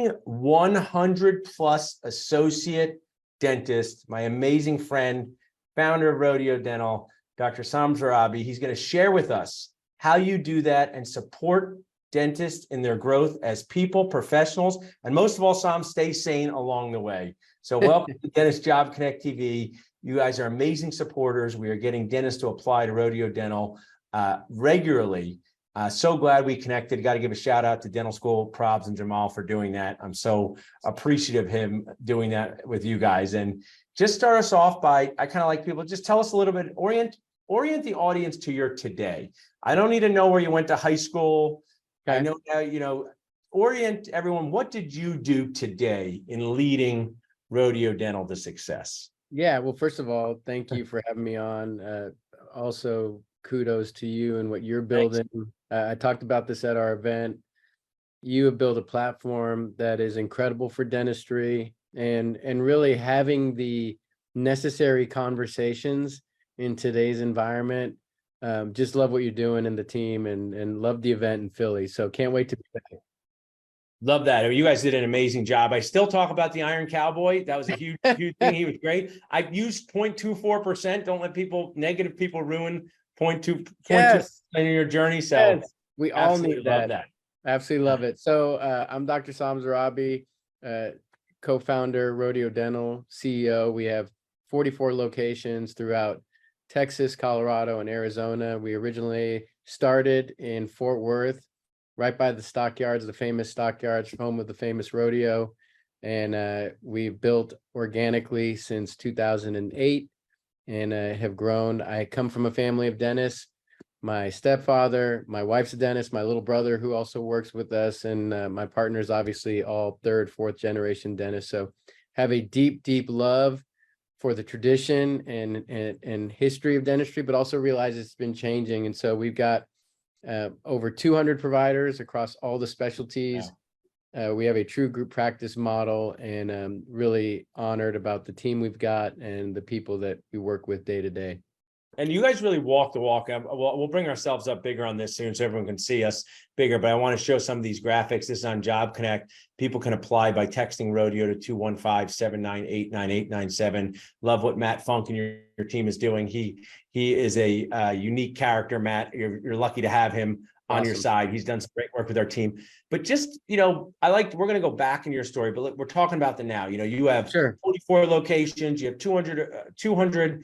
leading 100 plus associate dentist, my amazing friend, founder of Rodeo Dental, Dr. Saam Zarrabi. He's going to share with us how you do that and support dentists in their growth as people, professionals, and most of all, Saam, stay sane along the way. So welcome to Dentist Job Connect TV. You guys are amazing supporters. We are getting dentists to apply to Rodeo Dental regularly. So glad we connected. Got to give a shout out to Dental School, Probs and Jamal for doing that. I'm so appreciative of him doing that with you guys. And just start us off by, I kind of like people, just tell us a little bit, orient the audience to your today. I don't need to know where you went to high school. Okay. I know now, orient everyone. What did you do today in leading Rodeo Dental to success? Yeah, well, first of all, thank you for having me on. Also, kudos to you and what you're building. I talked about this at our event. You have built a platform that is incredible for dentistry and really having the necessary conversations in today's environment. Just love what you're doing in the team and love the event in Philly. So can't wait to be back. Love that. You guys did an amazing job. I still talk about the Iron Cowboy. That was a huge, huge thing. He was great. I used 0.24%. Don't let negative people ruin 0.2% in your journey. So yes. We all need that. Absolutely love it. So I'm Dr. Saam Zarrabi, co-founder, Rodeo Dental, CEO. We have 44 locations throughout Texas, Colorado, and Arizona. We originally started in Fort Worth, right by the stockyards, the famous stockyards, home of the famous rodeo. And we've built organically since 2008 and have grown. I come from a family of dentists. My stepfather, my wife's a dentist, my little brother who also works with us, and my partner's obviously all third, fourth generation dentists. So have a deep, deep love for the tradition and history of dentistry, but also realize it's been changing. And so we've got over 200 providers across all the specialties. Wow. We have a true group practice model, and I'm really honored about the team we've got and the people that we work with day to day. And you guys really walk the walk. We'll bring ourselves up bigger on this soon so everyone can see us bigger, but I want to show some of these graphics. This is on Job Connect. People can apply by texting Rodeo to 215-798-9897. Love what Matt Funk and your team is doing. He is a unique character, Matt. You're lucky to have him on your side. He's done some great work with our team. But just, we're going to go back in your story, but we're talking about the now. You have 44 locations, you have 200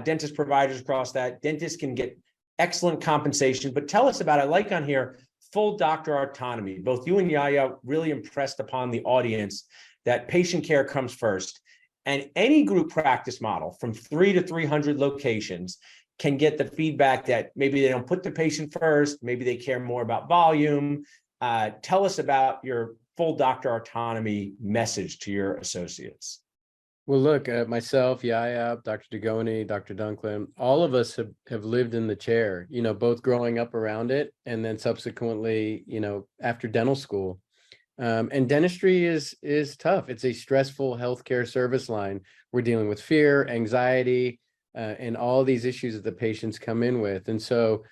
dentist providers across that. Dentists can get excellent compensation, but tell us about, I like on here, full doctor autonomy. Both you and Yaya really impressed upon the audience that patient care comes first. And any group practice model from 300 to 300 locations can get the feedback that maybe they don't put the patient first, maybe they care more about volume. Tell us about your full doctor autonomy message to your associates. Well, look, myself, Yaya, Dr. Degoni, Dr. Dunklin, all of us have lived in the chair, both growing up around it and then subsequently, after dental school. And dentistry is tough. It's a stressful healthcare service line. We're dealing with fear, anxiety, and all these issues that the patients come in with. And so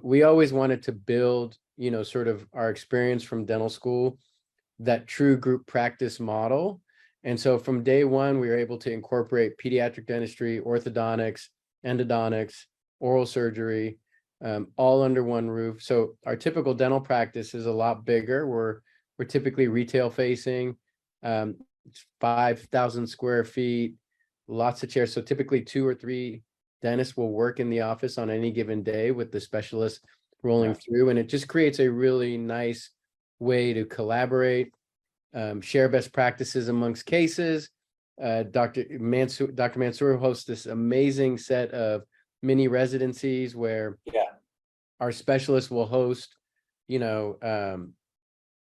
we always wanted to build, sort of our experience from dental school, that true group practice model. And so from day one, we were able to incorporate pediatric dentistry, orthodontics, endodontics, oral surgery, all under one roof. So our typical dental practice is a lot bigger. We're typically retail facing, 5,000 square feet, lots of chairs. So typically 2 or 3 dentists will work in the office on any given day with the specialist rolling through. And it just creates a really nice way to collaborate, share best practices amongst cases. Dr. Mansour hosts this amazing set of mini residencies where our specialists will host, a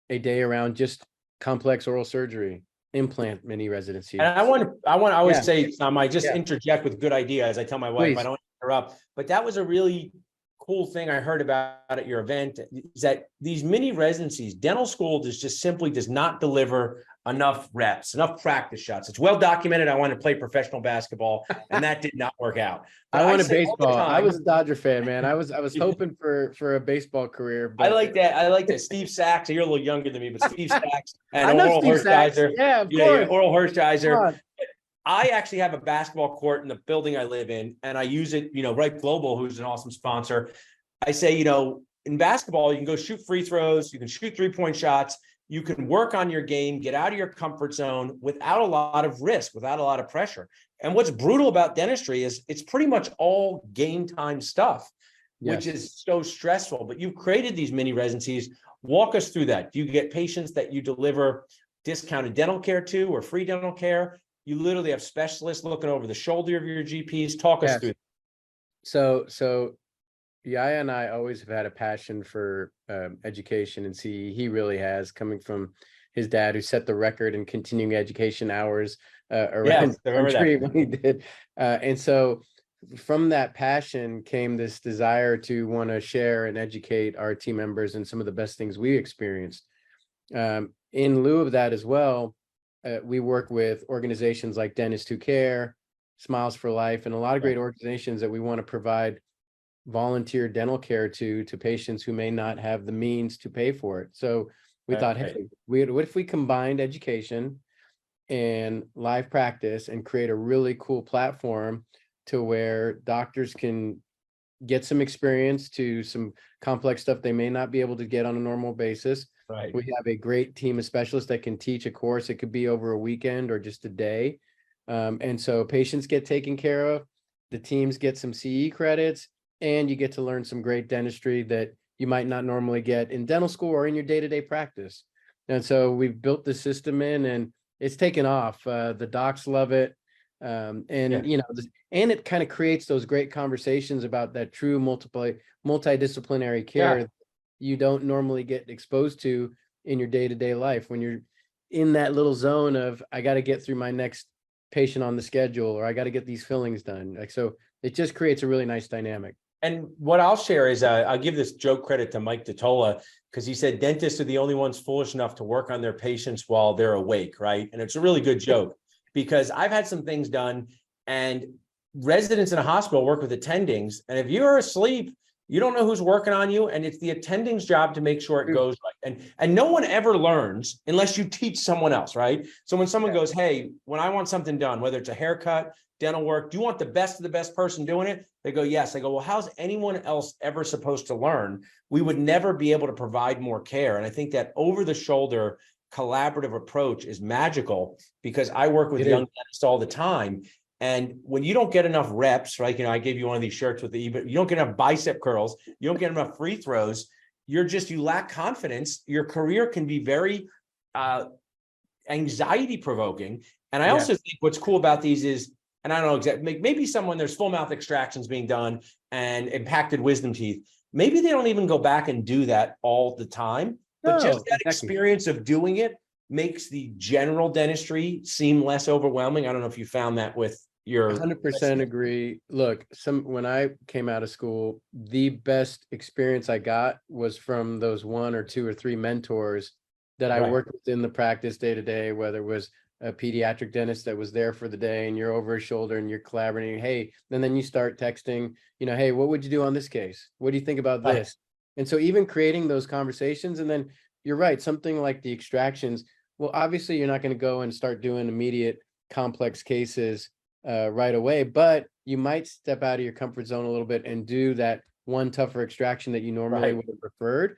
day around just complex oral surgery, implant mini residency. And I want to always say, I just interject with good ideas. I tell my wife, I don't interrupt, but that was a really cool thing I heard about at your event, is that these mini residencies, dental school just simply does not deliver enough reps, enough practice shots. It's well documented. I wanted to play professional basketball, and that did not work out. But I wanted say all the baseball. I was a time, Dodger fan, man. I was hoping for a baseball career, I but like that. I like that. Steve Sachs, you're a little younger than me, but Steve Sachs and I know Oral Steve Sachs. Hershiser. Yeah, of Yeah, course. Oral Come Hershiser. on. I actually have a basketball court in the building I live in, and I use it, Right Global, who's an awesome sponsor. I say, in basketball, you can go shoot free throws, you can shoot 3-point shots, you can work on your game, get out of your comfort zone without a lot of risk, without a lot of pressure. And what's brutal about dentistry is it's pretty much all game time stuff, which Yes. is so stressful. But you've created these mini residencies. Walk us through that. Do you get patients that you deliver discounted dental care to or free dental care? You literally have specialists looking over the shoulder of your GPs. Talk us Yes. through. So Yaya and I always have had a passion for education, and he really has, coming from his dad, who set the record in continuing education hours around the country when he did. And so from that passion came this desire to want to share and educate our team members in some of the best things we experienced. In lieu of that as well, we work with organizations like Dentists Who Care, Smiles for Life, and a lot of great organizations that we want to provide volunteer dental care to patients who may not have the means to pay for it. So we thought, hey, what if we combined education and live practice and create a really cool platform to where doctors can get some experience to some complex stuff they may not be able to get on a normal basis. Right. We have a great team of specialists that can teach a course. It could be over a weekend or just a day. And so patients get taken care of, the teams get some CE credits, and you get to learn some great dentistry that you might not normally get in dental school or in your day-to-day practice. And so we've built the system in, and it's taken off. The docs love it. And it kind of creates those great conversations about that true multidisciplinary care you don't normally get exposed to in your day-to-day life when you're in that little zone of, I got to get through my next patient on the schedule, or I got to get these fillings done. So it just creates a really nice dynamic. And what I'll share is I'll give this joke credit to Mike DeTola, because he said dentists are the only ones foolish enough to work on their patients while they're awake, right? And it's a really good joke, because I've had some things done, and residents in a hospital work with attendings, and if you're asleep, you don't know who's working on you, and it's the attending's job to make sure it goes right. And no one ever learns unless you teach someone else, right? So when someone goes, hey, when I want something done, whether it's a haircut, dental work, do you want the best of the best person doing it? They go, yes. I go, well, how's anyone else ever supposed to learn? We would never be able to provide more care. And I think that over the shoulder collaborative approach is magical, because I work with young dentists all the time. And when you don't get enough reps, right? I gave you one of these shirts with you don't get enough bicep curls, you don't get enough free throws, you lack confidence. Your career can be very anxiety provoking. And I also think what's cool about these is, and I don't know exactly, maybe there's full mouth extractions being done and impacted wisdom teeth. Maybe they don't even go back and do that all the time, but just that experience of doing it makes the general dentistry seem less overwhelming. I don't know if you found that with your 100% agree. Look, when I came out of school, the best experience I got was from those 1 or 2 or 3 mentors that I worked with in the practice day to day, whether it was a pediatric dentist that was there for the day and you're over his shoulder and you're collaborating. Hey, and then you start texting, hey, what would you do on this case? What do you think about this? And so even creating those conversations, and then you're right, something like the extractions, well, obviously you're not going to go and start doing immediate complex cases right away, but you might step out of your comfort zone a little bit and do that one tougher extraction that you normally would have preferred.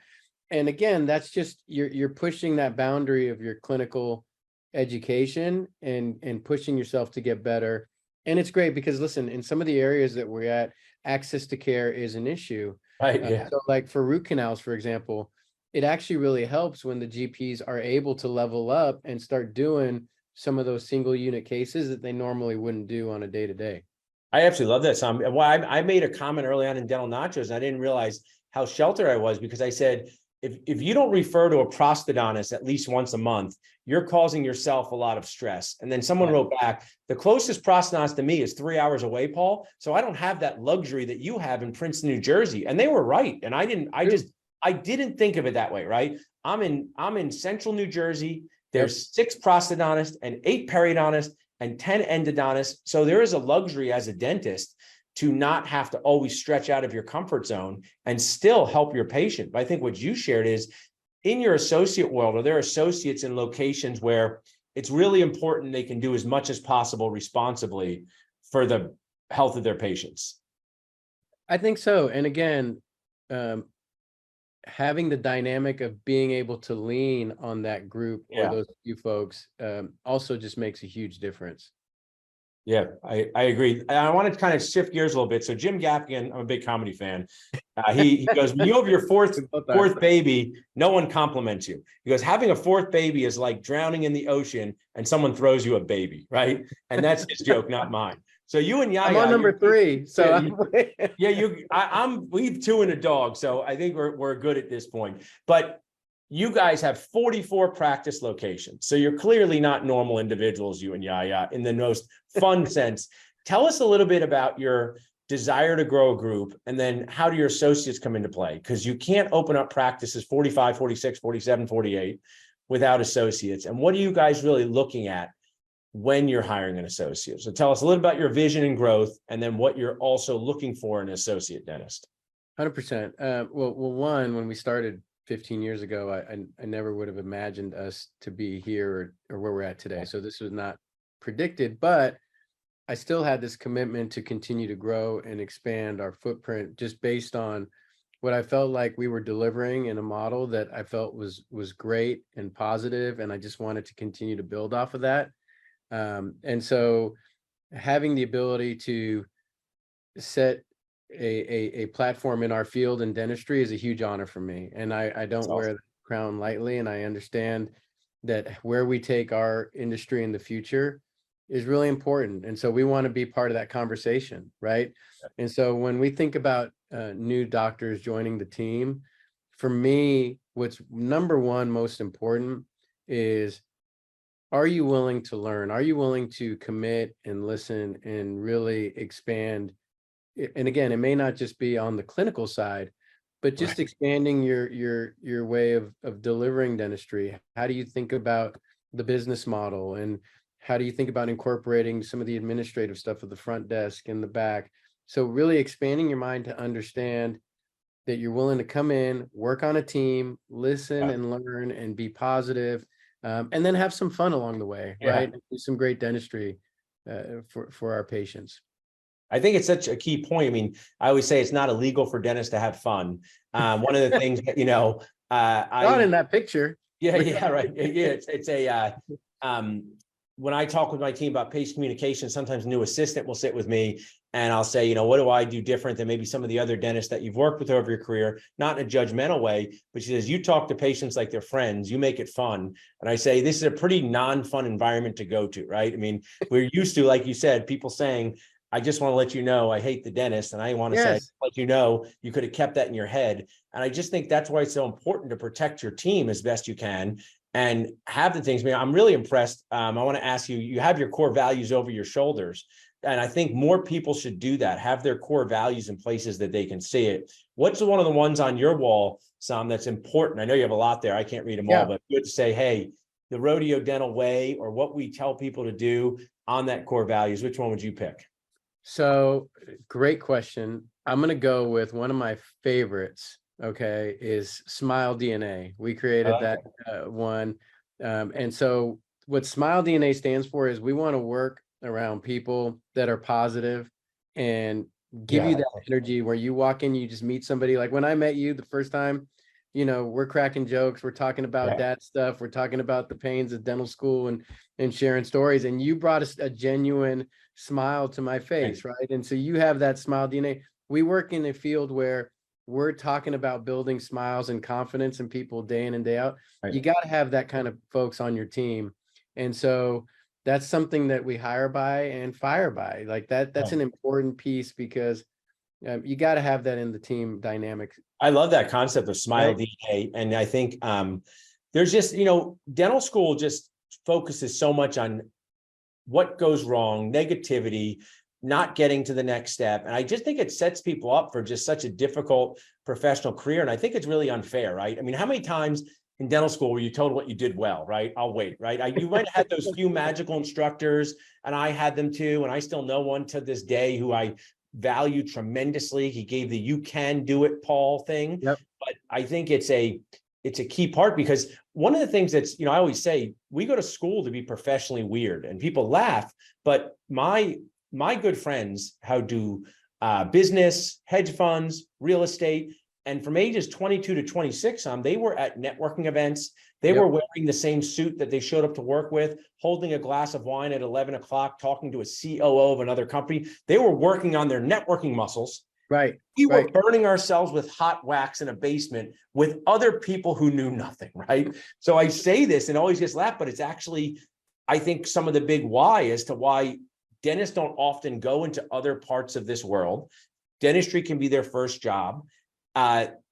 And again, that's just, you're pushing that boundary of your clinical education and pushing yourself to get better. And it's great because, listen, in some of the areas that we're at, access to care is an issue. So like for root canals, for example, it actually really helps when the GPs are able to level up and start doing some of those single unit cases that they normally wouldn't do on a day-to-day. I absolutely love that, Saam. Well, I made a comment early on in Dental Nachos, and I didn't realize how sheltered I was, because I said, if you don't refer to a prosthodontist at least once a month, you're causing yourself a lot of stress. And then someone wrote back, the closest prosthodontist to me is 3 hours away, Paul. So I don't have that luxury that you have in Princeton, New Jersey. And they were right. And I didn't think of it that way, right? I'm in central New Jersey. There's 6 prosthodontists and 8 periodontists and 10 endodontists. So there is a luxury as a dentist to not have to always stretch out of your comfort zone and still help your patient. But I think what you shared is in your associate world, are there associates in locations where it's really important they can do as much as possible responsibly for the health of their patients? I think so. And again, having the dynamic of being able to lean on that group or those few folks also just makes a huge difference. Yeah, I agree. I want to kind of shift gears a little bit. So Jim Gaffigan, I'm a big comedy fan. He goes, when you have your fourth baby, no one compliments you. He goes, having a 4th baby is like drowning in the ocean and someone throws you a baby, right? And that's his joke, not mine. So you and Yaya, I'm on number 3. So we've 2 and a dog. So I think we're good at this point. But you guys have 44 practice locations. So you're clearly not normal individuals, you and Yaya, in the most fun sense. Tell us a little bit about your desire to grow a group, and then how do your associates come into play? Because you can't open up practices 45, 46, 47, 48 without associates. And what are you guys really looking at when you're hiring an associate? So tell us a little about your vision and growth, and then what you're also looking for in an associate dentist. 100%. Well, one, when we started 15 years ago, I never would have imagined us to be here or where we're at today. So this was not predicted, but I still had this commitment to continue to grow and expand our footprint just based on what I felt like we were delivering in a model that I felt was great and positive, and I just wanted to continue to build off of that. And so having the ability to set a platform in our field in dentistry is a huge honor for me. And I don't wear the crown lightly. And I understand that where we take our industry in the future is really important. And so we want to be part of that conversation, right? And so when we think about new doctors joining the team, for me, what's number one most important is, are you willing to learn? Are you willing to commit and listen and really expand? And again, it may not just be on the clinical side, but just expanding your way of delivering dentistry. How do you think about the business model, and how do you think about incorporating some of the administrative stuff of the front desk and the back? So really expanding your mind to understand that you're willing to come in, work on a team, listen and learn and be positive, and then have some fun along the way, right? And do some great dentistry for our patients. I think it's such a key point. I mean, I always say it's not illegal for dentists to have fun. One of the things that, not in that picture. Yeah, right. Yeah, it's a when I talk with my team about patient communication, sometimes a new assistant will sit with me and I'll say, what do I do different than maybe some of the other dentists that you've worked with over your career? Not in a judgmental way, but she says, you talk to patients like they're friends, you make it fun. And I say, this is a pretty non-fun environment to go to, right? I mean, we're used to, like you said, people saying, I just want to let you know I hate the dentist, and I want to say, let you know, you could have kept that in your head. And I just think that's why it's so important to protect your team as best you can and have the things. I mean, I'm really impressed. I want to ask you, you have your core values over your shoulders. And I think more people should do that, have their core values in places that they can see it. What's one of the ones on your wall, Saam, that's important? I know you have a lot there. I can't read them all, but good to say, hey, the Rodeo Dental way, or what we tell people to do on that core values. Which one would you pick? So great question. I'm going to go with one of my favorites. Okay. Is Smile DNA. We created that one. And so what Smile DNA stands for is we want to work around people that are positive and give you that energy where you walk in, you just meet somebody. Like when I met you the first time, we're cracking jokes. We're talking about dad stuff. We're talking about the pains of dental school and sharing stories. And you brought us a genuine smile to my face, right? And so you have that Smile DNA. We work in a field where we're talking about building smiles and confidence in people day in and day out. You got to have that kind of folks on your team. And so that's something that we hire by and fire by. Like that's an important piece, because you got to have that in the team dynamic. I love that concept of Smile DNA. And I think there's just, dental school just focuses so much on what goes wrong, negativity, not getting to the next step. And I just think it sets people up for just such a difficult professional career. And I think it's really unfair, right? I mean, how many times in dental school where you told what you did well, right? I'll wait, right? You might have had those few magical instructors, and I had them too. And I still know one to this day who I value tremendously. He gave the "you can do it, Paul" thing. Yep. But I think it's a key part, because one of the things that's, I always say, we go to school to be professionally weird, and people laugh, but my good friends how do business, hedge funds, real estate. And from ages 22 to 26, they were at networking events. They were wearing the same suit that they showed up to work with, holding a glass of wine at 11 o'clock, talking to a COO of another company. They were working on their networking muscles. Right. We were burning ourselves with hot wax in a basement with other people who knew nothing, right? So I say this and always gets laughed, but it's actually, I think, some of the big why as to why dentists don't often go into other parts of this world. Dentistry can be their first job.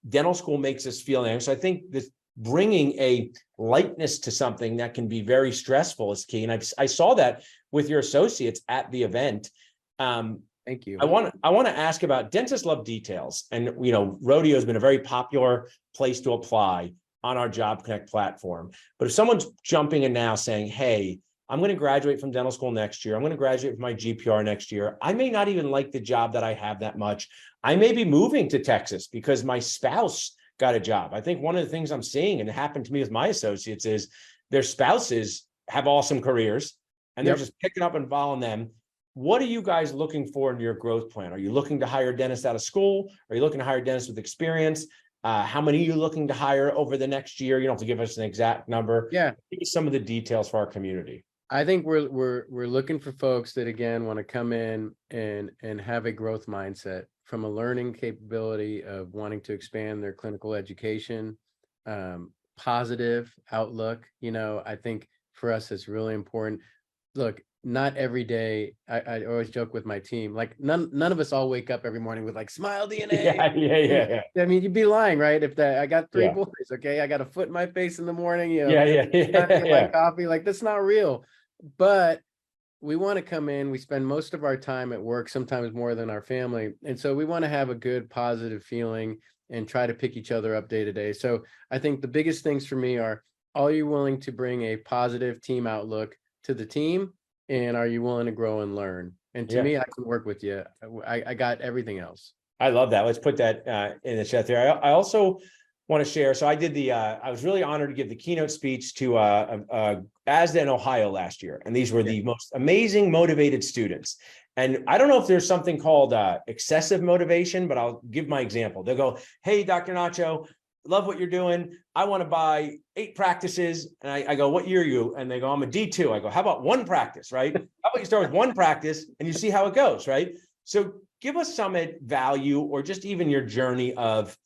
Dental school makes us feel anxious. So I think this bringing a lightness to something that can be very stressful is key. And I saw that with your associates at the event. Thank you. I want to ask about, dentists love details, and Rodeo has been a very popular place to apply on our Job Connect platform. But if someone's jumping in now saying, "Hey, I'm going to graduate from dental school next year. I'm going to graduate with my GPR next year. I may not even like the job that I have that much. I may be moving to Texas because my spouse got a job." I think one of the things I'm seeing, and it happened to me with my associates, is their spouses have awesome careers and they're just picking up and following them. What are you guys looking for in your growth plan? Are you looking to hire dentists out of school? Are you looking to hire dentists with experience? How many are you looking to hire over the next year? You don't have to give us an exact number. Yeah. Give us some of the details for our community. I think we're looking for folks that, again, want to come in and have a growth mindset, from a learning capability of wanting to expand their clinical education, positive outlook. I think for us, it's really important. Look, not every day. I always joke with my team, like none of us all wake up every morning with like smile DNA. Yeah. I mean, you'd be lying, right? If I got three boys, okay, I got a foot in my face in the morning, Yeah. coffee, like that's not real. But we want to come in, we spend most of our time at work, sometimes more than our family. And so we want to have a good, positive feeling and try to pick each other up day to day. So I think the biggest things for me are you willing to bring a positive team outlook to the team? And are you willing to grow and learn? And to me, I can work with you. I got everything else. I love that. Let's put that in the chat there. I also want to share. So I did I was really honored to give the keynote speech to ASDA in Ohio last year. And these were the most amazing, motivated students. And I don't know if there's something called excessive motivation, but I'll give my example. They'll go, "Hey, Dr. Nacho, love what you're doing. I want to buy 8 practices." And I go, "What year are you?" And they go, "I'm a D2. I go, "How about 1 practice, right? How about you start with 1 practice and you see how it goes," right? So give us some value, or just even your journey of,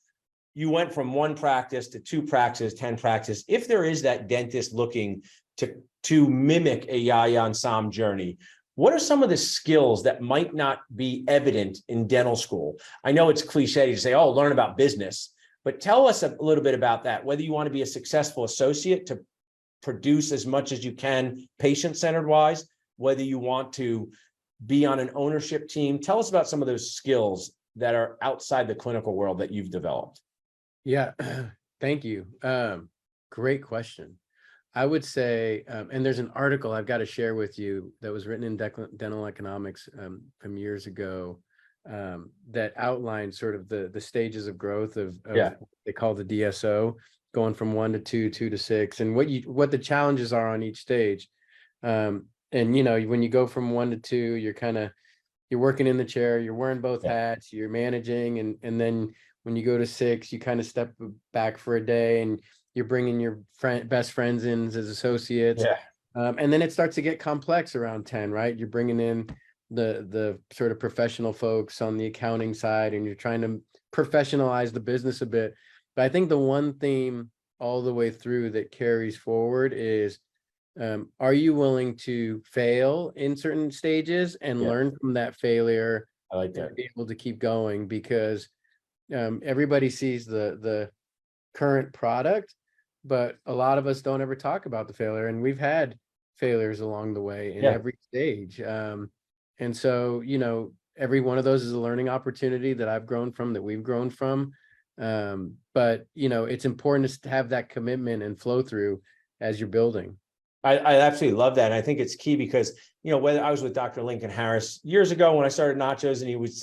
you went from 1 practice to 2 practices, 10 practices. If there is that dentist looking to mimic a Yahya and Saam journey, what are some of the skills that might not be evident in dental school? I know it's cliche to say, "Oh, learn about business," but tell us a little bit about that, whether you want to be a successful associate to produce as much as you can patient-centered wise, whether you want to be on an ownership team. Tell us about some of those skills that are outside the clinical world that you've developed. Yeah, thank you. Great question. I would say, and there's an article I've got to share with you that was written in Dental Economics from years ago, that outlined sort of the stages of growth of what they call the DSO, going from 1 to 2, 2 to 6, and what the challenges are on each stage. And when you go from 1 to 2, you're working in the chair, you're wearing both hats, you're managing, and then when you go to 6, you kind of step back for a day and you're bringing your best friends in as associates. And then it starts to get complex around 10, right? You're bringing in the sort of professional folks on the accounting side, and you're trying to professionalize the business a bit. But I think the one theme all the way through that carries forward is, are you willing to fail in certain stages and learn from that failure? I like that. And be able to keep going, because everybody sees the current product, but a lot of us don't ever talk about the failure, and we've had failures along the way in every stage. And so, every one of those is a learning opportunity that I've grown from, that we've grown from. But it's important to have that commitment and flow through as you're building. I absolutely love that. And I think it's key because, whether I was with Dr. Lincoln Harris years ago when I started Nachos,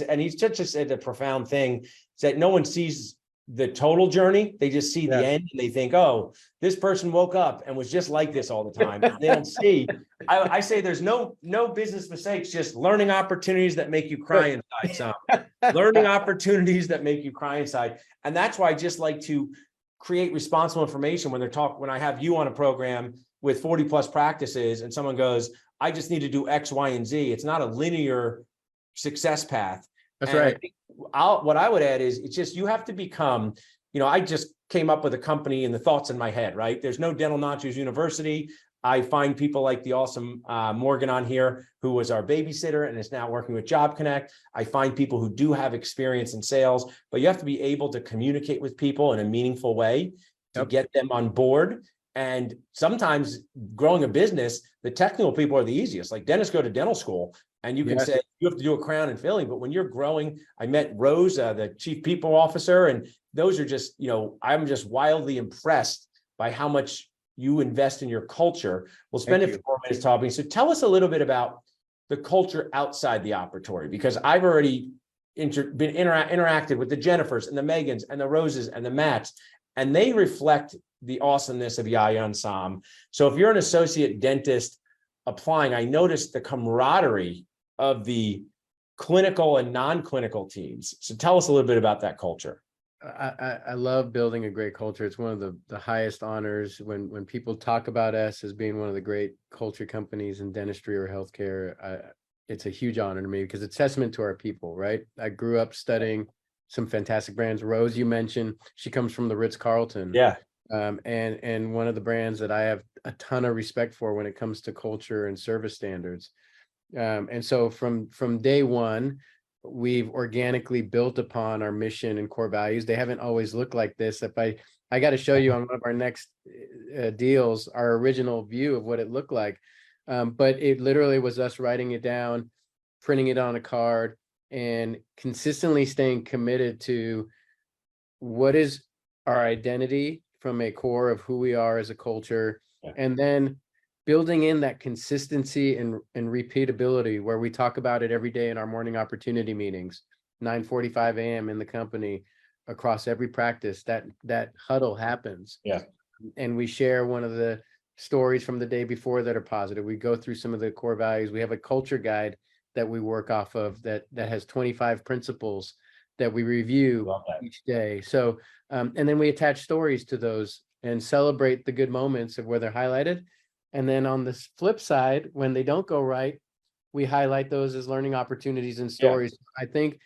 and he just said a profound thing, is that no one sees the total journey. They just see the end and they think, oh, this person woke up and was just like this all the time. They don't see, I say there's no business mistakes, just learning opportunities that make you cry inside. Learning opportunities that make you cry inside. And that's why I just like to create responsible information when I have you on a program with 40 plus practices and someone goes, I just need to do X, Y, and Z. It's not a linear success path. That's and right. What I would add is it's just, you have to become, I just came up with a company and the thoughts in my head, right? There's no Dental Nachos University. I find people like the awesome Morgan on here, who was our babysitter and is now working with Job Connect. I find people who do have experience in sales, but you have to be able to communicate with people in a meaningful way to get them on board. And sometimes growing a business, the technical people are the easiest. Like dentists go to dental school and you can say you have to do a crown and filling, but when you're growing, I met Rose, the chief people officer, and those are just, I'm just wildly impressed by how much you invest in your culture. We'll spend a few more minutes talking. So tell us a little bit about the culture outside the operatory, because I've already interacted with the Jennifers and the Megans and the Roses and the Matts, and they reflect the awesomeness of Yaya and Saam. So if you're an associate dentist applying, I noticed the camaraderie of the clinical and non-clinical teams. So tell us a little bit about that culture. I love building a great culture. It's one of the highest honors when people talk about us as being one of the great culture companies in dentistry or healthcare. It's a huge honor to me because it's testament to our people, right? I grew up studying some fantastic brands. Rose, you mentioned, she comes from the Ritz-Carlton. Yeah. And one of the brands that I have a ton of respect for when it comes to culture and service standards. And so from day one, we've organically built upon our mission and core values. They haven't always looked like this. If I got to show you on one of our next deals, our original view of what it looked like. But it literally was us writing it down, printing it on a card, and consistently staying committed to what is our identity from a core of who we are as a culture, and then building in that consistency and repeatability where we talk about it every day in our morning opportunity meetings, 9:45 a.m. in the company across every practice. That huddle happens. And we share one of the stories from the day before that are positive. We go through some of the core values. We have a culture guide that we work off of that has 25 principles that we review each day. So, and then we attach stories to those and celebrate the good moments of where they're highlighted. And then on the flip side, when they don't go right, we highlight those as learning opportunities and stories. I think,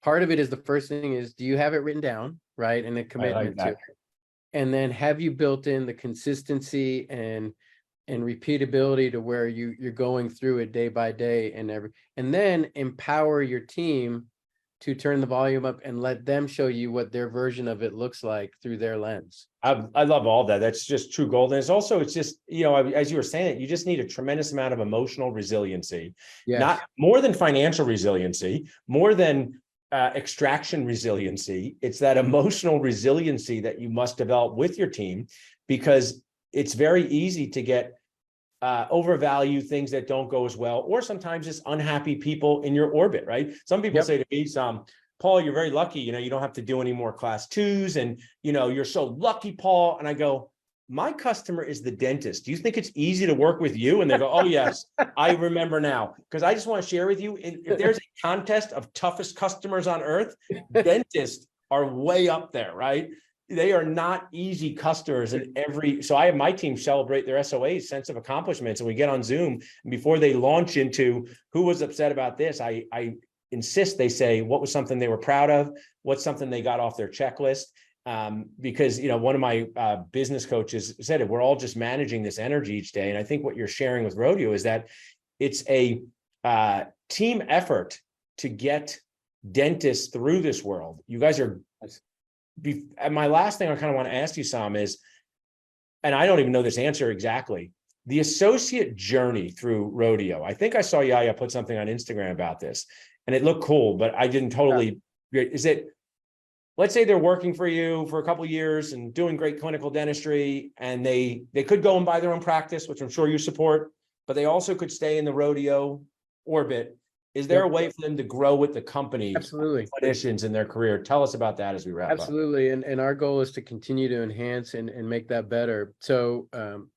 part of it is the first thing is, do you have it written down, right? And a commitment to it. And then have you built in the consistency and repeatability to where you're going through it day by day and then empower your team to turn the volume up and let them show you what their version of it looks like through their lens. I love all that. That's just true gold. And it's just, as you were saying, you just need a tremendous amount of emotional resiliency, not more than financial resiliency, more than extraction resiliency. It's that emotional resiliency that you must develop with your team, because it's very easy to get overvalue things that don't go as well, or sometimes just unhappy people in your orbit, right? Some people say to me, Paul, you're very lucky, you don't have to do any more class 2s, and you're so lucky, Paul. And I go, my customer is the dentist. Do you think it's easy to work with you? And they go, oh yes, I remember now. Because I just want to share with you, if there's a contest of toughest customers on earth, dentists are way up there, right? They are not easy customers so I have my team celebrate their SOAs, sense of accomplishments, and we get on Zoom, and before they launch into who was upset about this, I insist they say what was something they were proud of, what's something they got off their checklist. Because one of my business coaches said it, we're all just managing this energy each day. And I think what you're sharing with Rodeo is that it's a team effort to get dentists through this world. You guys are. And my last thing I kind of want to ask you, Saam, is, and I don't even know this answer exactly, the associate journey through Rodeo. I think I saw Yaya put something on Instagram about this, and it looked cool, but I didn't totally. Is it let's say they're working for you for a couple of years and doing great clinical dentistry, and they could go and buy their own practice, which I'm sure you support, but they also could stay in the rodeo orbit. Is there a way for them to grow with the company? Absolutely. Clinicians in their career. Tell us about that as we wrap up. Absolutely. And our goal is to continue to enhance and make that better. So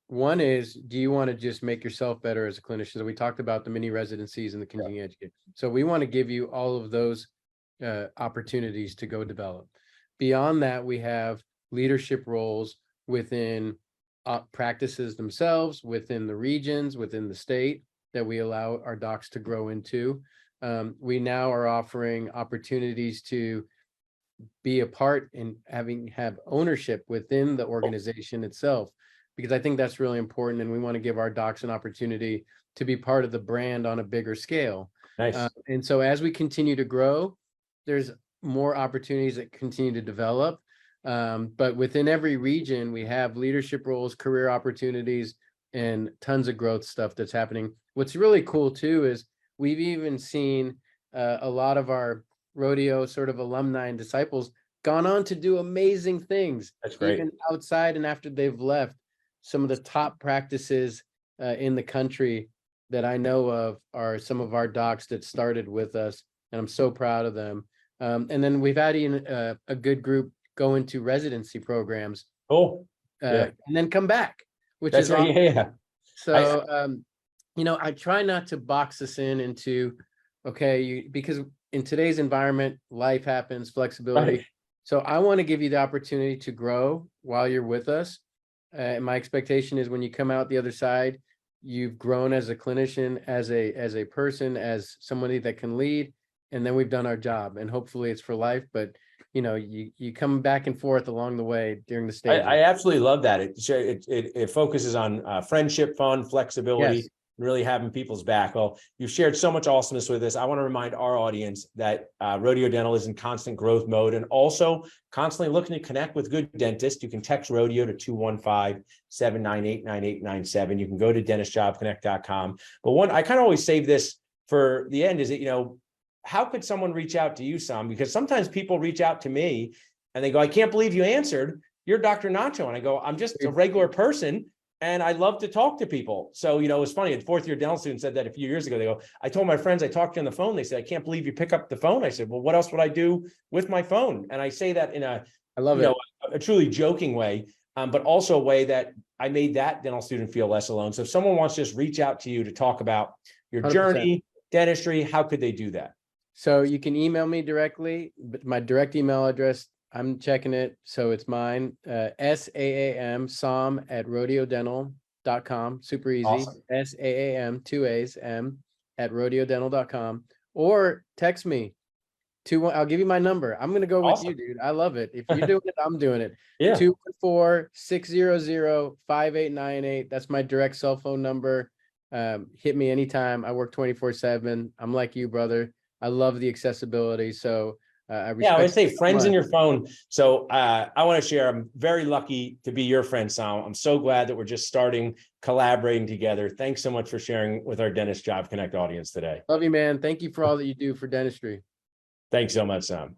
one is, do you want to just make yourself better as a clinician? So we talked about the mini residencies and the continuing education. So we want to give you all of those opportunities to go develop. Beyond that, we have leadership roles within practices themselves, within the regions, within the state, that we allow our docs to grow into. We now are offering opportunities to be a part and have ownership within the organization itself, because I think that's really important. And we want to give our docs an opportunity to be part of the brand on a bigger scale. Nice. And so as we continue to grow, there's more opportunities that continue to develop. But within every region, we have leadership roles, career opportunities, and tons of growth stuff that's happening. What's really cool too is we've even seen a lot of our rodeo sort of alumni and disciples gone on to do amazing things. That's great. Even outside and after they've left. Some of the top practices in the country that I know of are some of our docs that started with us, and I'm so proud of them. And then we've had a good group go into residency programs. Cool. And then come back, which That's is right. awesome. Yeah. So, I try not to box us into, okay, because in today's environment, life happens, flexibility. Right. So I want to give you the opportunity to grow while you're with us. My expectation is when you come out the other side, you've grown as a clinician, as a person, as somebody that can lead, and then we've done our job, and hopefully it's for life. But you come back and forth along the way during the stage. I absolutely love that. It focuses on friendship, fun, flexibility, Yes. and really having people's back. Well, you've shared so much awesomeness with us. I want to remind our audience that Rodeo Dental is in constant growth mode and also constantly looking to connect with good dentists. You can text Rodeo to 215-798-9897. You can go to dentistjobconnect.com. But I kind of always save this for the end, is that, how could someone reach out to you, Saam? Because sometimes people reach out to me and they go, I can't believe you answered. You're Dr. Nacho. And I go, I'm just a regular person and I love to talk to people. So, it was funny. A fourth-year dental student said that a few years ago. They go, I told my friends I talked to you on the phone. They said, I can't believe you pick up the phone. I said, well, what else would I do with my phone? And I say that in a truly joking way, but also a way that I made that dental student feel less alone. So if someone wants to just reach out to you to talk about your 100%. Journey, dentistry, how could they do that? So you can email me directly, but my direct email address, I'm checking it. So it's mine, Saam at rodeodental.com. Super easy. Awesome. Saam, 2 A's, M at rodeodental.com, or text me. I'll give you my number. I'm going to go awesome. With you, dude. I love it. If you're doing it, I'm doing it. Yeah. 214-600-5898. That's my direct cell phone number. Hit me anytime. I work 24/7. I'm like you, brother. I love the accessibility. So I would say friends in your phone. So I want to share, I'm very lucky to be your friend, Saam. I'm so glad that we're just starting collaborating together. Thanks so much for sharing with our Dentist Job Connect audience today. Love you, man. Thank you for all that you do for dentistry. Thanks so much, Saam.